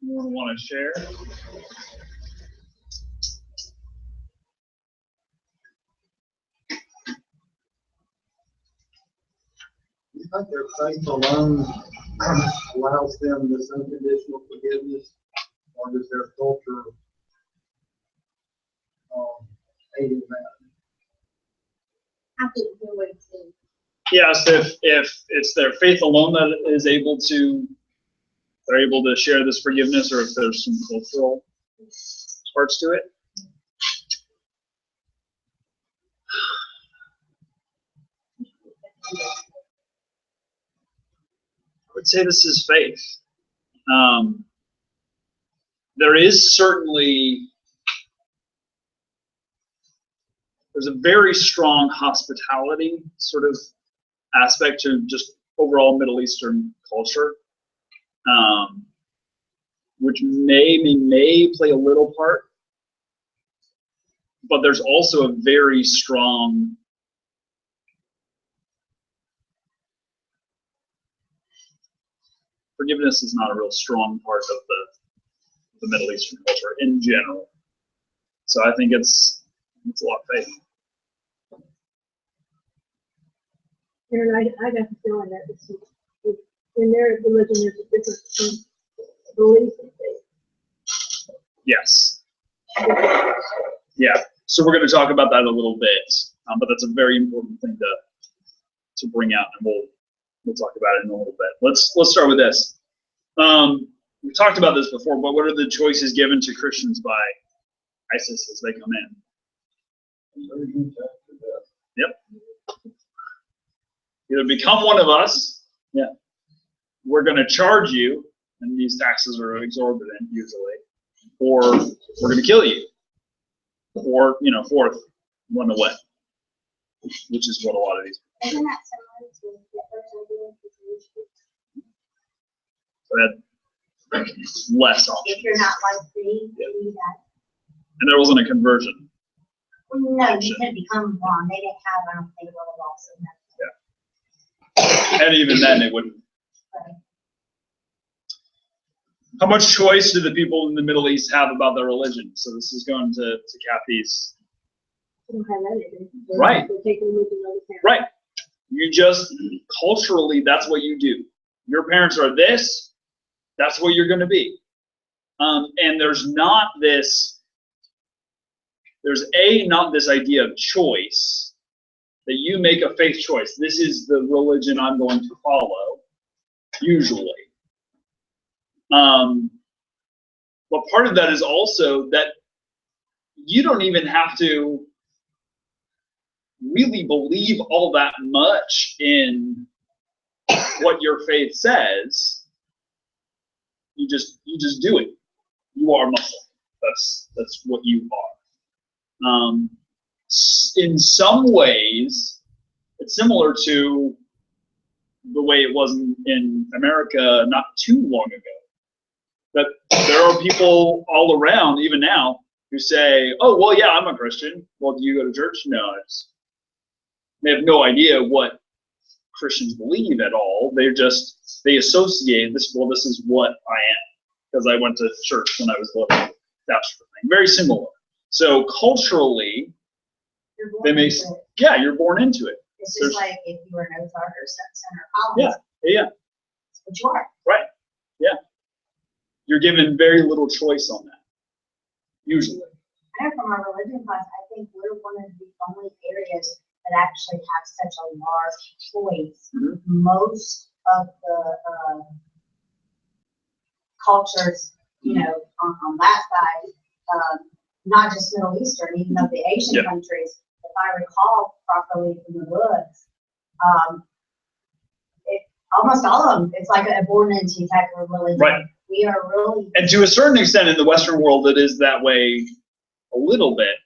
Anyone want to share? You think their faith alone allows them this unconditional forgiveness, or does their culture aid in that? I didn't hear what it said. Yes, if it's their faith alone that is able to, they're able to share this forgiveness, or if there's some cultural parts to it. I would say this is faith. There is certainly, there's a very strong hospitality sort of aspect to just overall Middle Eastern culture, which may play a little part, but there's also a very strong forgiveness is not a real strong part of the Middle Eastern culture in general. So I think it's a lot of faith. And I got the feeling that in their religion there's a difference between belief and faith. Yes. Yeah. So we're going to talk about that a little bit, but that's a very important thing to bring out, and we'll talk about it in a little bit. Let's start with this. We talked about this before, but what are the choices given to Christians by ISIS as they come in? Yep. Either become one of us, yeah. We're going to charge you, and these taxes are exorbitant usually, or we're going to kill you, or fourth, run away, which is what a lot of these. Isn't that similar to the first Less options. if you're not like me, do that? And there wasn't a conversion. No, you couldn't become one. They didn't have, I don't think, a little also. Yeah. And even then, it wouldn't. Right. How much choice do the people in the Middle East have about their religion? So this is going to Kathy's. They don't have anything. Right. They take religion over parents. Right. You just, culturally, that's what you do. Your parents are this, that's what you're going to be. And there's not this idea of choice, that you make a faith choice. This is the religion I'm going to follow, usually. But part of that is also that you don't even have to really believe all that much in what your faith says. You just do it. You are Muslim. That's what you are. In some ways, it's similar to the way it was in America not too long ago. That there are people all around, even now, who say, "Oh, well, yeah, I'm a Christian." Well, do you go to church? No, they have no idea what Christians believe at all. They associate this. Well, this is what I am because I went to church when I was little. That sort of thing. Very similar. So culturally, they may. Yeah, you're born into it. It's just like if you were an Ozark or Center College. Yeah. That's what you are. Right. Yeah. You're given very little choice on that. Usually. I know from our religion class, I think we're one of the only areas that actually have such a large choice. Mm-hmm. Most of the cultures, on that side, not just Middle Eastern, even of the Asian countries, if I recall properly from the books, almost all of them, it's like a born into type of religion. Right. We are really. And to a certain extent in the Western world, it is that way a little bit.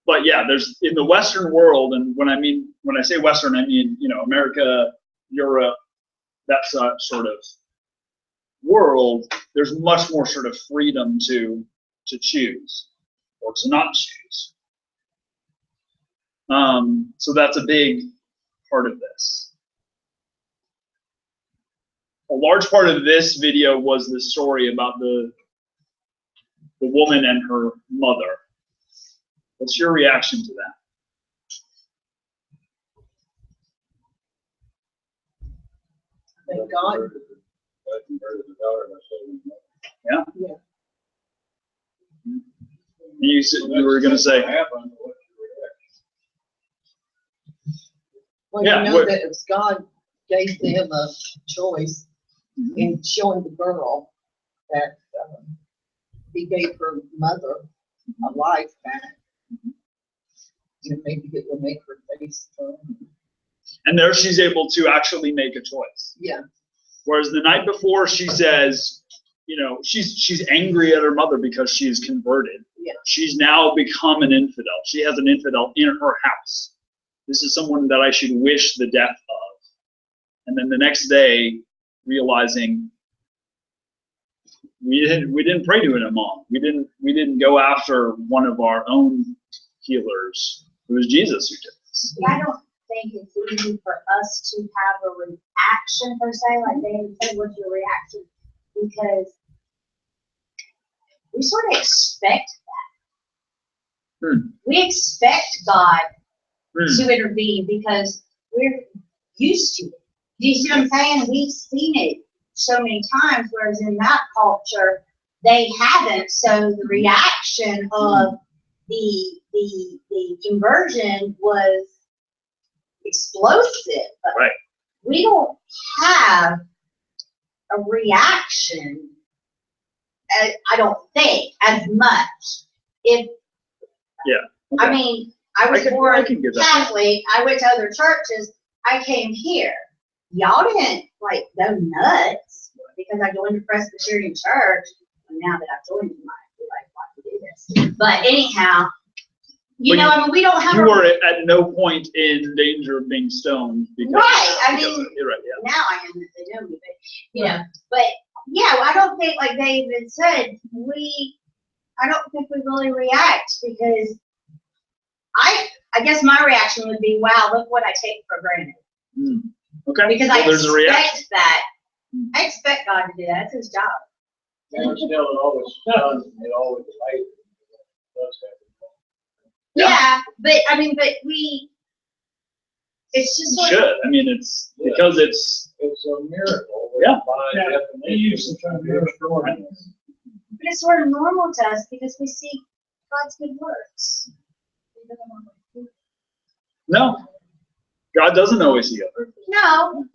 But yeah, there's in the Western world, and when I say Western, I mean, America, Europe, that sort of world, there's much more sort of freedom to choose or to not choose. So that's a big part of this. A large part of this video was the story about the the woman and her mother. What's your reaction to that? Thank God. Yeah? Yeah. You said you were going to say, Well, Yeah, you know what- that if God gave them a choice in showing the girl that he gave her mother a life back, and maybe it will make her face turn. and there she's able to actually make a choice. Yeah, Whereas the night before, she says, you know, she's angry at her mother because she's converted. Yeah. She's now become an infidel. She has an infidel in her house. This is someone that I should wish the death of. And then the next day, realizing we didn't pray to an imam. We didn't go after one of our own healers. It was Jesus who did this. I don't think it's easy for us to have a reaction per se, like David said, what's your reaction? Because we sort of expect that. Hmm. We expect God Hmm. to intervene because we're used to it. Do you see what I'm saying? We've seen it so many times, whereas in that culture, they haven't. So the reaction of the conversion was explosive. But Right. we don't have a reaction, I don't think, as much. If Okay. I mean, I was I born can get that. Catholic. I went to other churches. I came here. Y'all didn't like go nuts because I joined the Presbyterian Church. And now that I've joined, you might be like, why do you do this? But anyhow, you But know, I mean, we don't have You a were at no point in danger of being stoned because Right, I because mean- of- you're right, yeah. now I am if they know me, but you know, but yeah, I don't think like David said, I don't think we really react because I guess my reaction would be, wow, look what I take for granted. Okay. Because well, I there's a reaction. expect that. I expect God to do that. It's his job. And still, it always does, and it always later. Does Yeah. Yeah, but I mean, it's just It sort should. of, I mean, it's because it's It's a miracle. Yeah. By definition. but it's sort of normal to us because we see God's good works. no. God doesn't always see it. No.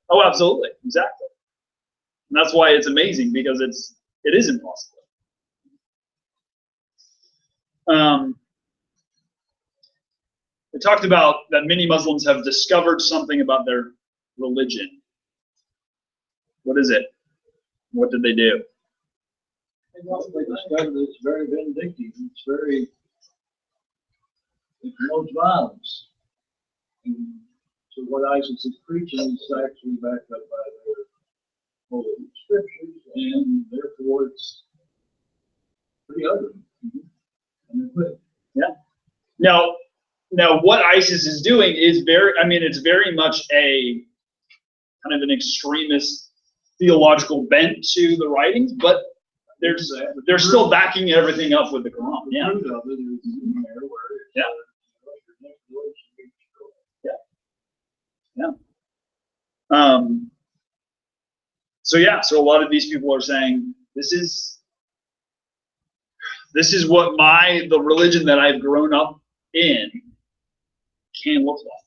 Oh, absolutely, exactly. And that's why it's amazing because it is impossible. We talked about that many Muslims have discovered something about their religion. What is it? What did they do? They discovered it's very vindictive. It promotes violence. And so what ISIS is preaching is actually backed up by their holy scriptures, and therefore it's pretty ugly. And they quit. Now, what ISIS is doing is it's very much a kind of an extremist theological bent to the writings, but they're still backing everything up with the Quran. Yeah. The fruit of it is in there where it's, Yeah. your next voice should be destroyed. So a lot of these people are saying this is what the religion that I've grown up in can look like.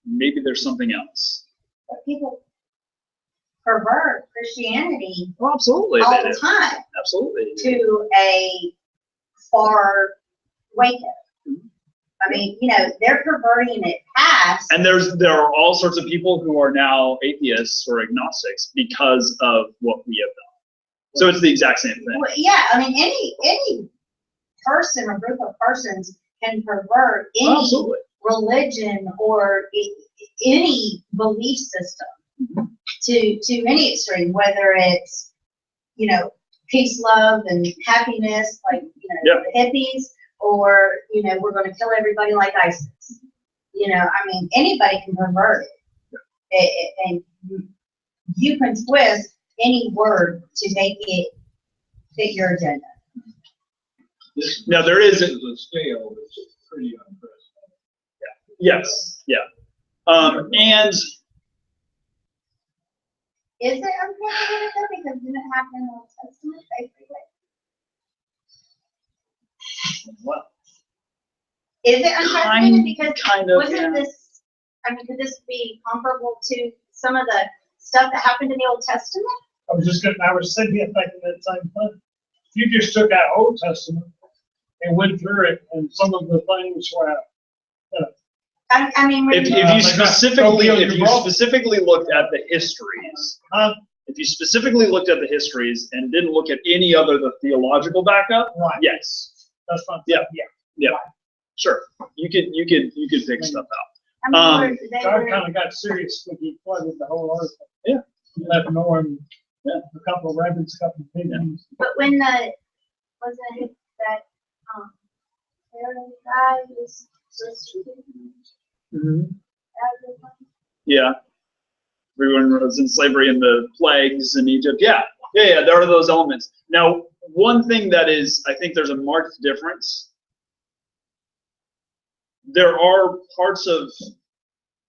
Maybe there's something else. But people pervert Christianity Oh, absolutely, all they the do. time Absolutely. to a far wake up. I mean, you know, they're perverting it past. And there are all sorts of people who are now atheists or agnostics because of what we have done. So it's the exact same thing. Well, yeah, I mean, any person or group of persons can pervert any Absolutely. religion or any belief system to any extreme, whether it's, you know, peace, love, and happiness, like, you know, the hippies, or, you know, we're going to kill everybody like ISIS. You know, I mean, anybody can pervert it. And you can twist any word to make it fit your agenda. Now, there is This is a scale that's pretty unprecedented. yes, yeah. And Is it unprecedented though? Because didn't it happen in the Old Testament, basically? what Is it unprecedented? Because kind of, wasn't this, I mean, could this be comparable to some of the stuff that happened in the Old Testament? I was thinking of thinking that same thing. If you just took out Old Testament and went through it, and some of the things were, I mean, when if you- you they got specifically totally if you overbroad. specifically looked at the histories, if you specifically looked at the histories and didn't look at any other the theological backup, right, yes, that's fine. Yeah. sure, you could pick stuff out. I mean, they God were, kind of got serious when he flooded the whole earth. Yeah. He left Norm, Yeah. a couple of rabbits, a couple of pigeons. but when wasn't it that, Pharaoh guy was Yeah, everyone was in slavery and the plagues in Egypt. Yeah, there are those elements. Now, one thing that is, I think there's a marked difference. There are parts of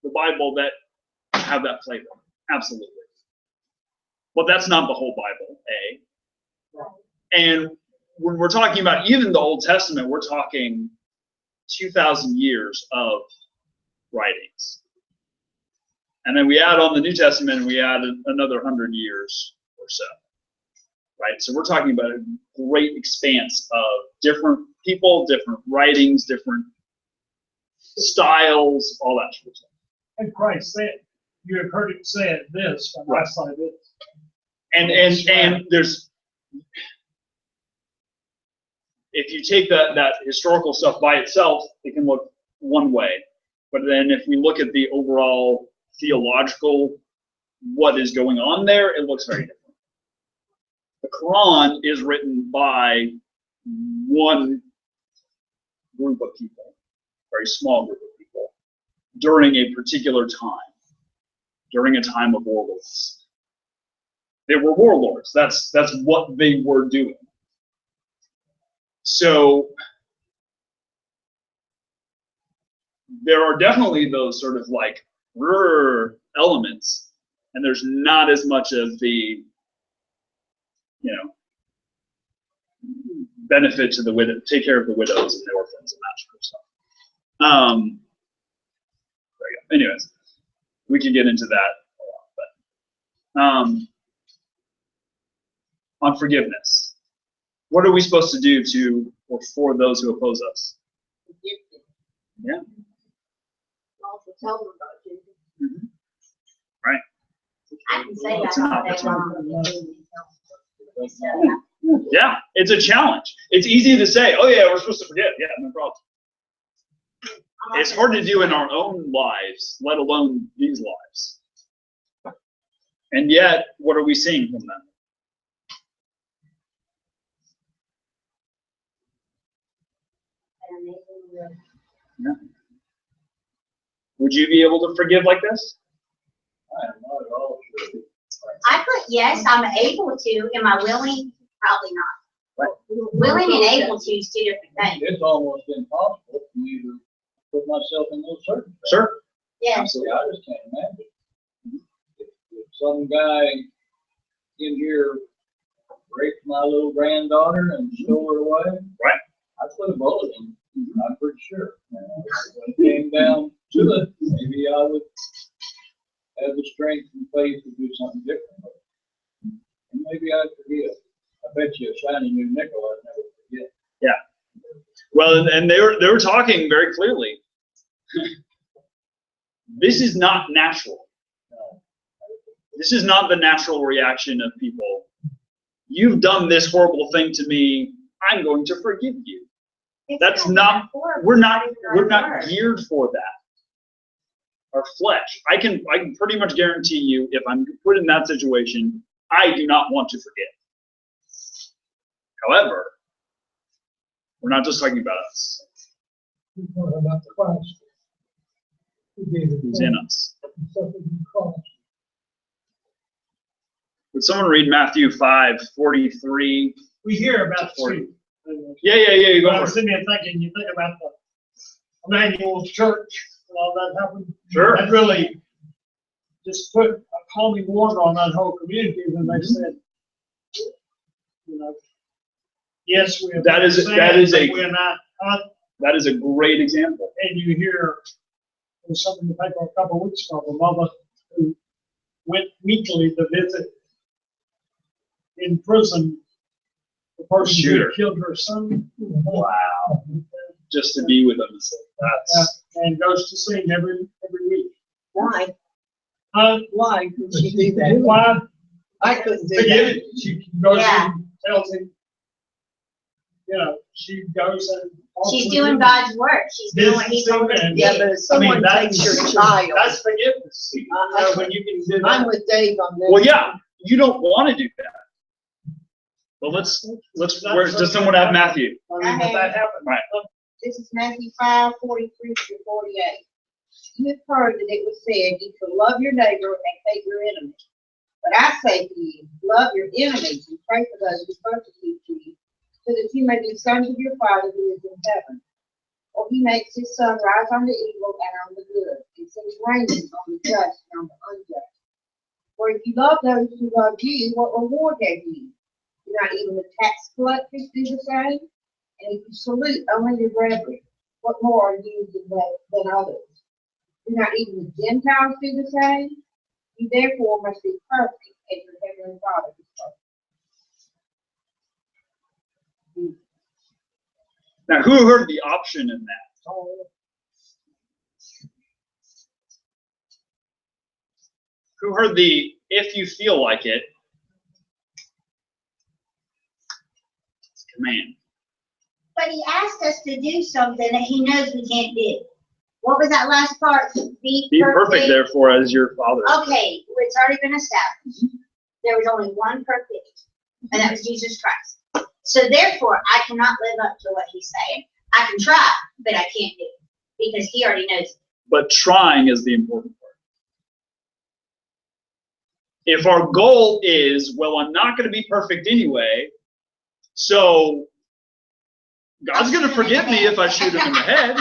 the Bible that have that flavor, absolutely. But that's not the whole Bible, A. And when we're talking about even the Old Testament, we're talking 2,000 years of writings. And then we add on the New Testament, and we add another 100 years or so, right? So we're talking about a great expanse of different people, different writings, different styles, all that sort of stuff. And Christ said, you have heard it said this, and I say this. And there's, if you take that historical stuff by itself, it can look one way. But then if we look at the overall theological, what is going on there, it looks very different. The Quran is written by one group of people, very small group of people, during a particular time, during a time of warlords. They were warlords. That's what they were doing. So there are definitely those sort of like elements, and there's not as much of the, benefit to the widow, take care of the widows and the orphans and that sort of stuff. There you go. Anyways, we can get into that a lot, but on forgiveness, what are we supposed to do to or for those who oppose us? Yeah. Also tell them about you. Mm-hmm. Right. I can say that all day long. Yeah, it's a challenge. It's easy to say, oh yeah, we're supposed to forgive. Yeah, no problem. It's hard to do in our own lives, let alone these lives. And yet, what are we seeing from them? Yeah. Would you be able to forgive like this? I am not at all sure. I put yes, I'm able to. Am I willing? Probably not. Willing and able to is two different things. It's almost impossible for me to put myself in those circumstances. Sure. Yeah. Absolutely, I just can't imagine. If some guy in here raped my little granddaughter and stole her away, Right. I'd put a bullet in. I'm pretty sure. When it came down to it, maybe I would have the strength and faith to do something different. And maybe I'd forgive. I bet you a shiny new nickel I'd never forget. Yeah. Well, and they were talking very clearly. This is not natural. This is not the natural reaction of people. You've done this horrible thing to me. I'm going to forgive you. That's not. We're not geared for that. Our flesh. I can pretty much guarantee you, if I'm put in that situation, I do not want to forgive. However, we're not just talking about us. We're talking about the Christ. Who gave it Who's in us. and suffered the cross. Would someone read Matthew 5:43? We hear about the street. Yeah, you go for it. Sitting there thinking, you think about the Emmanuel Church and all that happened. Sure. That really just put a calming water on that whole community when they said, you know, yes, we're. That is a- We're not, That is a great example. and you hear, there's something in the paper a couple of weeks ago, a mother who went weekly to visit in prison the person who Shooter. killed her son. Wow. Just to be with them. That's And goes to see him every week. Why? Uh, Why could she do that? why? I couldn't do Forget that. it. She goes Yeah. and tells him, you know, she goes and. She's doing God's work. She's doing what He told her to Yeah, do. but if someone takes your child, That's forgiveness. You know, when you can do I'm that. with Dave on this. well, yeah. You don't want to do that. Well, let's. Where does someone have Matthew? I mean, but that happened. Right. This is Matthew 5:43-48. You have heard that it was said, you shall love your neighbor and hate your enemy. But I say to you, love your enemies and pray for those who persecute you, so that you may be sons of your Father who is in heaven. For He makes His sun rise on the evil and on the good, and sends rain on the just and on the unjust. For if you love those who love you, what reward have you? Do not even the tax collectors do the same? And if you salute only your brethren, what more are you than others? Do not even the Gentiles do the same? You therefore must be perfect as your heavenly Father is perfect. Now, who heard the option in that? Who heard the if you feel like it? It's a command. But He asked us to do something that He knows we can't do. What was that last part? Be perfect, therefore, as your Father. Okay, it's already been established. There was only one perfect, and that was Jesus Christ. So therefore, I cannot live up to what He's saying. I can try, but I can't do it because He already knows it. But trying is the important part. If our goal is, well, I'm not going to be perfect anyway, so God's going to forgive me if I shoot him in the head.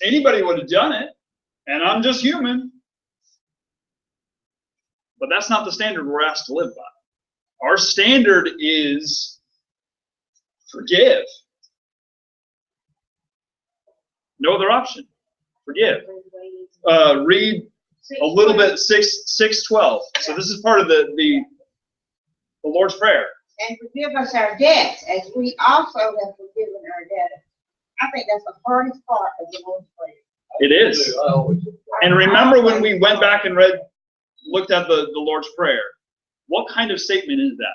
Anybody would have done it, and I'm just human. But that's not the standard we're asked to live by. Our standard is forgive. No other option. Forgive. Read a little bit 6:12. So this is part of the Lord's Prayer. And forgive us our debts, as we also have forgiven our debtors. I think that's the hardest part of the Lord's Prayer. It is. And remember when we went back and looked at the Lord's Prayer, what kind of statement is that?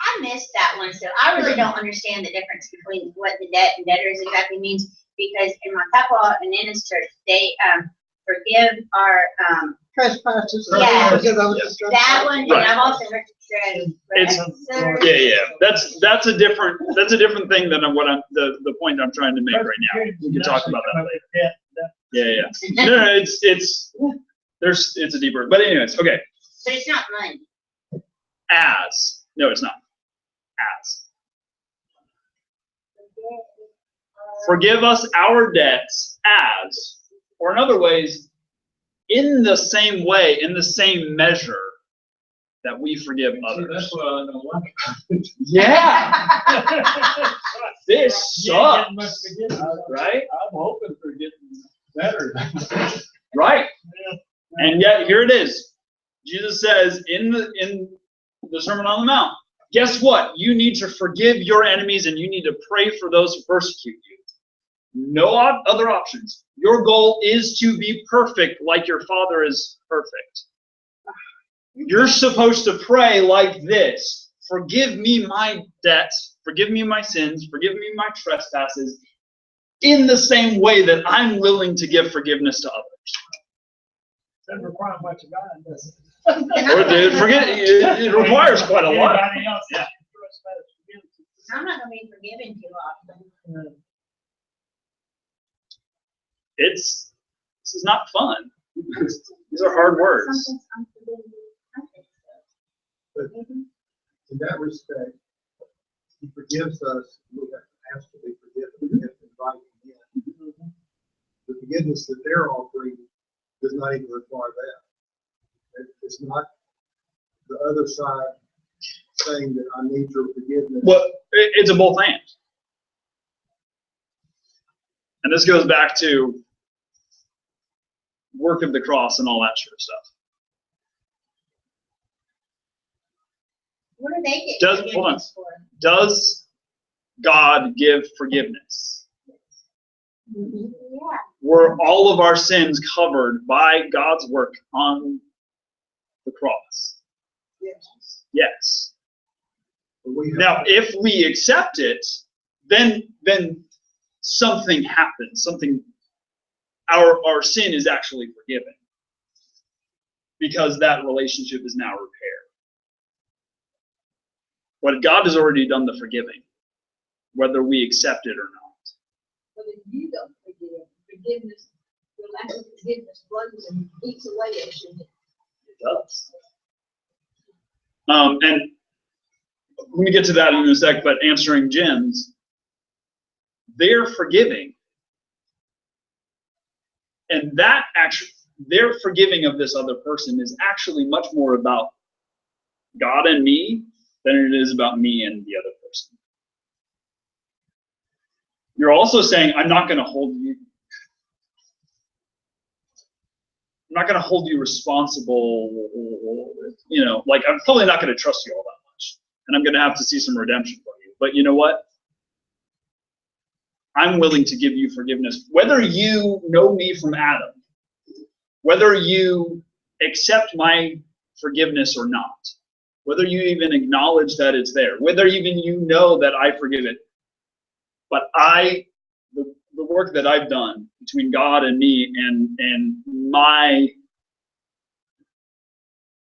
I missed that one, so I really don't understand the difference between what the debt and debtors exactly means, because in my Papa and Ennis church, they forgive our Trespasses. Yeah. Forgive those who that trespass. one, and Right. I've also heard it said, Yeah. That's a different thing than what the point I'm trying to make right now. We can talk about that later. Yeah. No, it's a deeper. But anyways, okay. but it's not money. As. No, it's not. As. Forgive us our debts as, or in other ways, in the same way, in the same measure that we forgive See, others. that's what I don't like. Yeah, this sucks, right? I'm hoping for getting better. Right. And yet here it is. Jesus says in the Sermon on the Mount, guess what? You need to forgive your enemies and you need to pray for those who persecute you. No other options. Your goal is to be perfect like your Father is perfect. You're supposed to pray like this. Forgive me my debts. Forgive me my sins. Forgive me my trespasses in the same way that I'm willing to give forgiveness to others. Doesn't require much of God, does it? Or it requires quite a lot. Anybody else that trespass against you. I'm not gonna be forgiven too often. This is not fun. These are hard words. Sometimes I'm forgiving you. But in that respect, he forgives us, we have to ask to be forgiven, we have to invite him in. The forgiveness that they're offering does not even require that. It's not the other side saying that I need your forgiveness. Well, it's a both and. And this goes back to work of the cross and all that sort of stuff. What do they get Hold on. forgiveness for? Does God give forgiveness? Yeah. Were all of our sins covered by God's work on the cross? Yes. Yes. But we have Now, if we accept it, then something happens. Our sin is actually forgiven because that relationship is now repaired. But God has already done the forgiving, whether we accept it or not. But if you don't forgive, forgiveness, your lack of forgiveness runs and eats away at you. It does. And let me get to that in a sec, but answering Jim's, they're forgiving. And that actually, their forgiving of this other person is actually much more about God and me than it is about me and the other person. You're also saying, I'm not going to hold you responsible, like I'm probably not going to trust you all that much. And I'm going to have to see some redemption from you. But you know what? I'm willing to give you forgiveness. Whether you know me from Adam, whether you accept my forgiveness or not, whether you even acknowledge that it's there, whether even you know that I forgive it, but the work that I've done between God and me and my,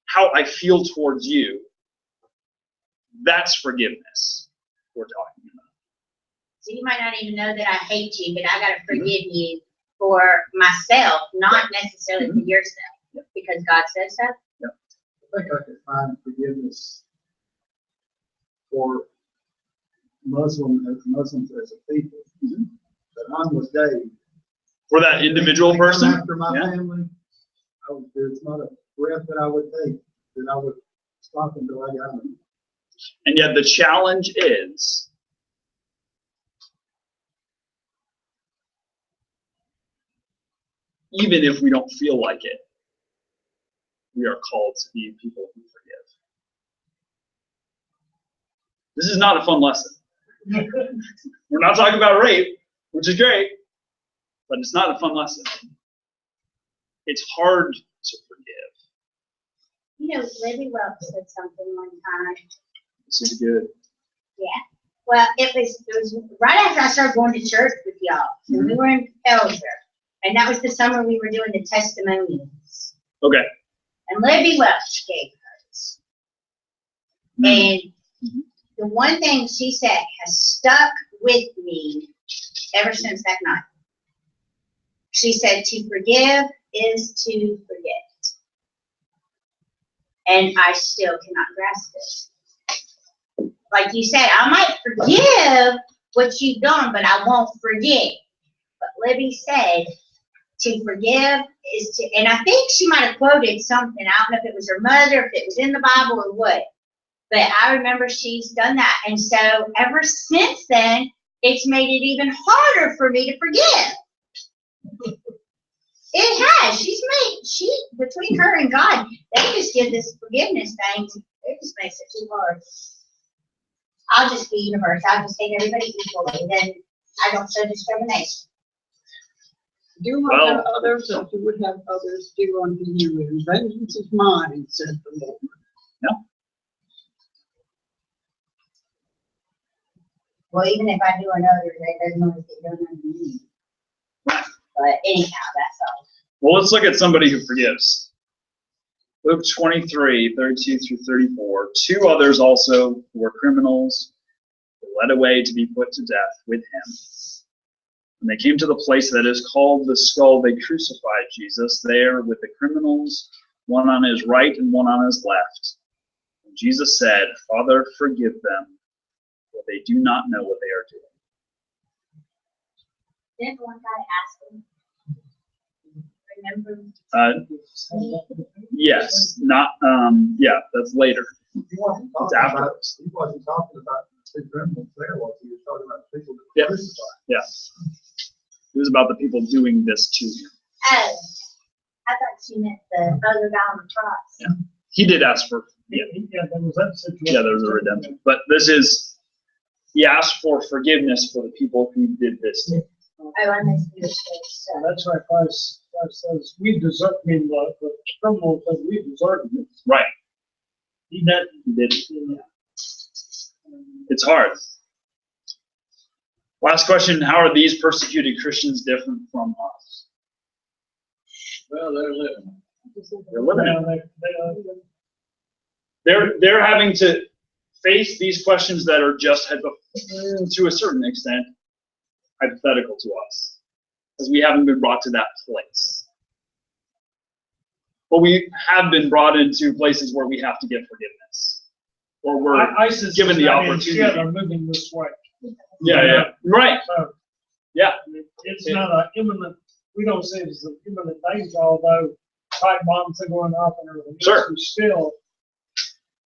how I feel towards you, that's forgiveness we're talking about. So you might not even know that I hate you, but I gotta forgive you for myself, not necessarily for yourself, because God says so. I think I could find forgiveness for Muslims as a people. But I'm with Dave. For that individual They come person? After my Yeah. family, there's not a breath that I would take that I would stop until I got them. And yet the challenge is, even if we don't feel like it, we are called to be people who forgive. This is not a fun lesson. We're not talking about rape, which is great, but it's not a fun lesson. It's hard to forgive. You know, Libby Welch said something one time. This is good. Yeah. Well, it was right after I started going to church with y'all. And we were in Pelzer. And that was the summer we were doing the testimonials. Okay. And Libby Welch gave hers. And the one thing she said has stuck with me ever since that night. She said, to forgive is to forget. And I still cannot grasp it. Like you said, I might forgive what you've done, but I won't forget. But Libby said, to forgive is to, and I think she might have quoted something. I don't know if it was her mother, if it was in the Bible or what. But I remember she's done that. And so ever since then, it's made it even harder for me to forgive. It has. Between her and God, they just give this forgiveness thing. It just makes it too hard. I'll just be universe. I'll just take everybody equally. Then I don't show discrimination. Do unto others as you would have others do unto you. And vengeance is mine, said the Lord. Well, even if I do another, that doesn't always get done unto me. But anyhow, that's all. Well, let's look at somebody who forgives. Luke 23, 32 through 34. 2 others also who were criminals were led away to be put to death with him. When they came to the place that is called the Skull, they crucified Jesus there with the criminals, one on his right and one on his left. When Jesus said, Father, forgive them, for they do not know what they are doing. Didn't one guy ask him? Remember? Yes, not, yeah, that's later. He wasn't It's talking about, afterwards. he wasn't talking about the two criminals there, was he? He was talking about the people that Yeah. were crucified. Yeah. It was about the people doing this to him. Oh, I thought you meant the other guy on the cross. Yeah. He did ask for, yeah, Yeah, there was that situation. yeah, there was a redemption. But this is, he asked for forgiveness for the people who did this to him. Oh, I misunderstood. So So, that's why Christ says, we deserve, I mean, the criminal says we deserve it. Right. He didn't. He did. It's hard. Last question, how are these persecuted Christians different from us? Well, they're living. They're living it. They, They're having to face these questions that are just, to a certain extent, hypothetical to us, because we haven't been brought to that place. But we have been brought into places where we have to get forgiveness, or we're ISIS given is the not in opportunity. Shit, are moving this way. Yeah, right, So yeah. it's not an imminent, we don't say it's an imminent danger, although pipe bombs are going off and everything. Sure. else, we still,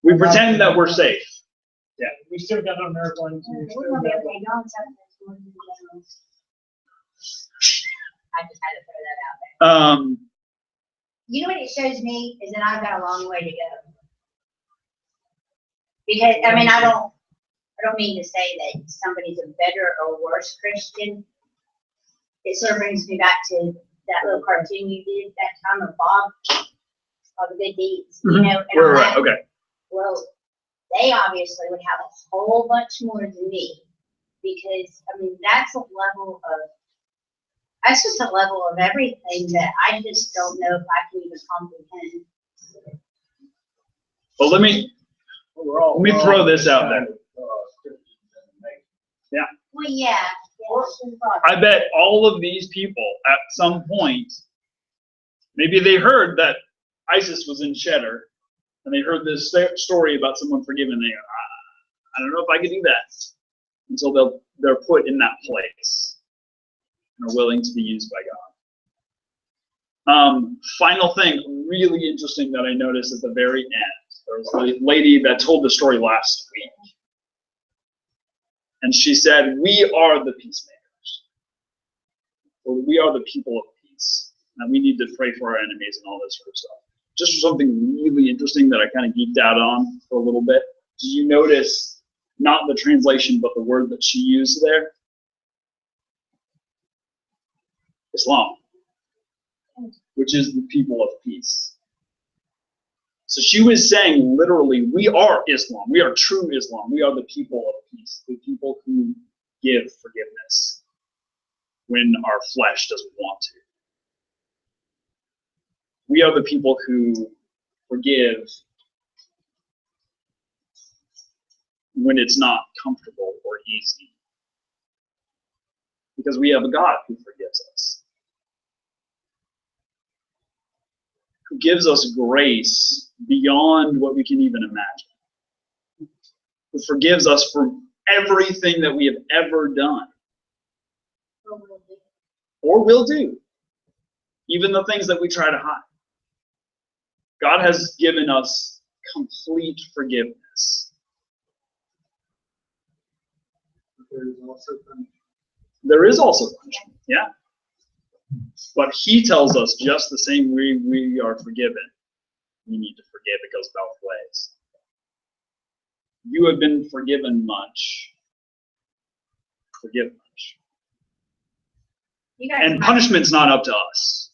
We pretend that we're safe. we still got on airplanes. And we we're still gonna be got, okay, y'all something that's more than you. I just had to throw that out there. You know what it shows me is that I've got a long way to go. Because, I mean, I don't mean to say that somebody's a better or worse Christian. It sort of brings me back to that little cartoon you did that time of Bob, all the good deeds, you know? And I'm Right, like, okay. well, they obviously would have a whole bunch more than me. Because, I mean, that's just a level of everything that I just don't know if I can even comprehend. Well, let me throw this out there. Well, yeah. I bet all of these people at some point, maybe they heard that ISIS was in Cheddar, and they heard this story about someone forgiven. They go, I don't know if I can do that, until they're put in that place and are willing to be used by God. Final thing, really interesting that I noticed at the very end. There was a lady that told the story last week. And she said, we are the peacemakers. Or we are the people of peace. And we need to pray for our enemies and all this sort of stuff. Just something really interesting that I kind of geeked out on for a little bit. Did you notice not the translation, but the word that she used there? Islam, which is the people of peace. So she was saying literally, we are Islam. We are true Islam. We are the people of peace, the people who give forgiveness when our flesh doesn't want to. We are the people who forgive when it's not comfortable or easy. Because we have a God who forgives us, who gives us grace beyond what we can even imagine, who forgives us for everything that we have ever done or will do, even the things that we try to hide. God has given us complete forgiveness. There is also punishment. There is also punishment, yeah. But he tells us just the same way we are forgiven, we need to forgive. It goes both ways. You have been forgiven much. Forgive much. You guys And might- punishment's not up to us.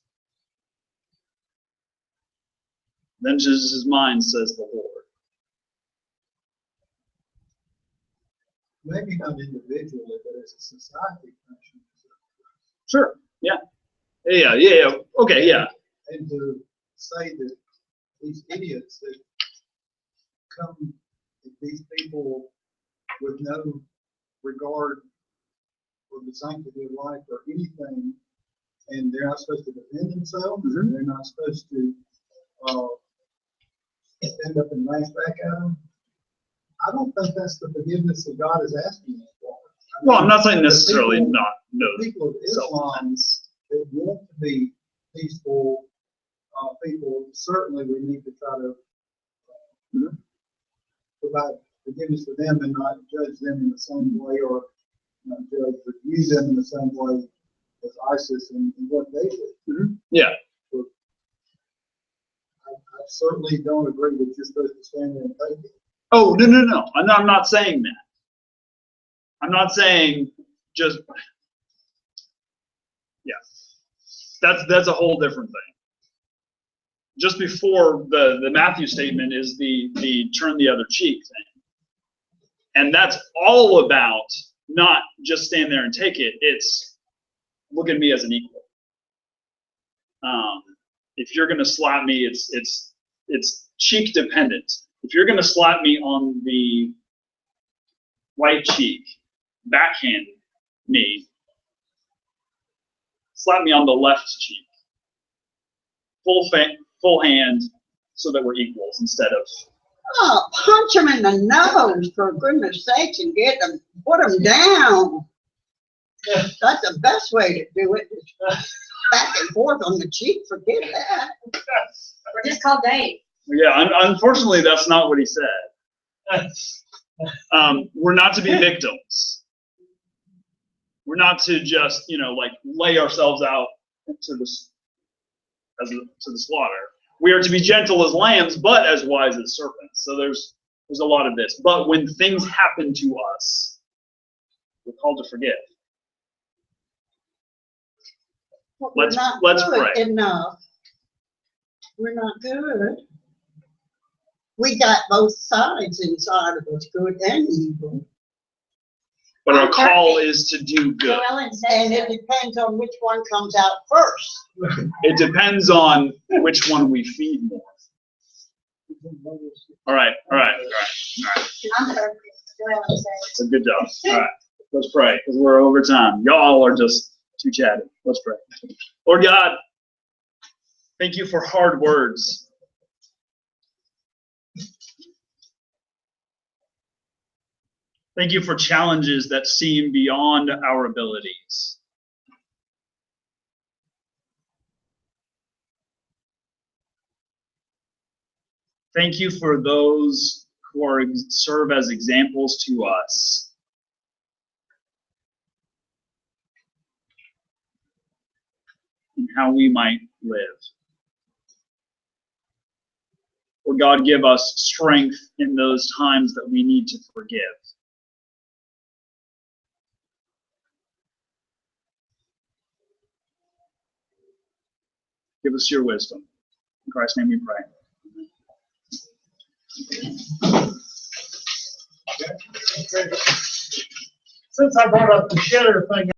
Vengeance is mine, says the Lord. Maybe not individually, but as a society, punishment is up to us. Sure, yeah. Yeah. Okay, yeah. And to say that these idiots that come, these people with no regard for the sanctity of life or anything, and they're not supposed to defend themselves, Mhm. they're not supposed to stand up and lash back at them. I don't think that's the forgiveness that God is asking us for. Well, I'm not saying necessarily not The no people of Islam self-defense. that want to be peaceful people, certainly we need to try to provide forgiveness for them and not judge them in the same way, or not judge, but use them in the same way as ISIS and what they did. Yeah. I certainly don't agree that you're supposed to stand there and take it. Oh, no. I'm not saying that. I'm not saying just, yeah. That's a whole different thing. Just before the Matthew statement is the turn the other cheek thing. And that's all about not just stand there and take it. It's look at me as an equal. If you're going to slap me, it's cheek dependent. If you're going to slap me on the right cheek, backhand me, slap me on the left cheek. Full hand, so that we're equals instead of. Oh, punch them in the nose, for goodness sakes, and put them down. That's the best way to do it. Back and forth on the cheek, forget that. Or just call Dave. Yeah, unfortunately, that's not what he said. We're not to be victims. We're not to just, like lay ourselves out to the slaughter. We are to be gentle as lambs, but as wise as serpents. So there's a lot of this. But when things happen to us, we're called to forgive. We're not let's good pray. enough. We're not good. We got both sides inside of us, good and evil. But our call is to do good. Joellen said And it so. depends on which one comes out first. It depends on which one we feed more. All right. I'm perfect. Joellen said. It's a good job. All right. Let's pray, because we're over time. Y'all are just too chatty. Let's pray. Lord God, thank you for hard words. Thank you for challenges that seem beyond our abilities. Thank you for those who serve as examples to us. And how we might live. Lord God, give us strength in those times that we need to forgive. Give us your wisdom. In Christ's name we pray. Since I brought up the shitter thing,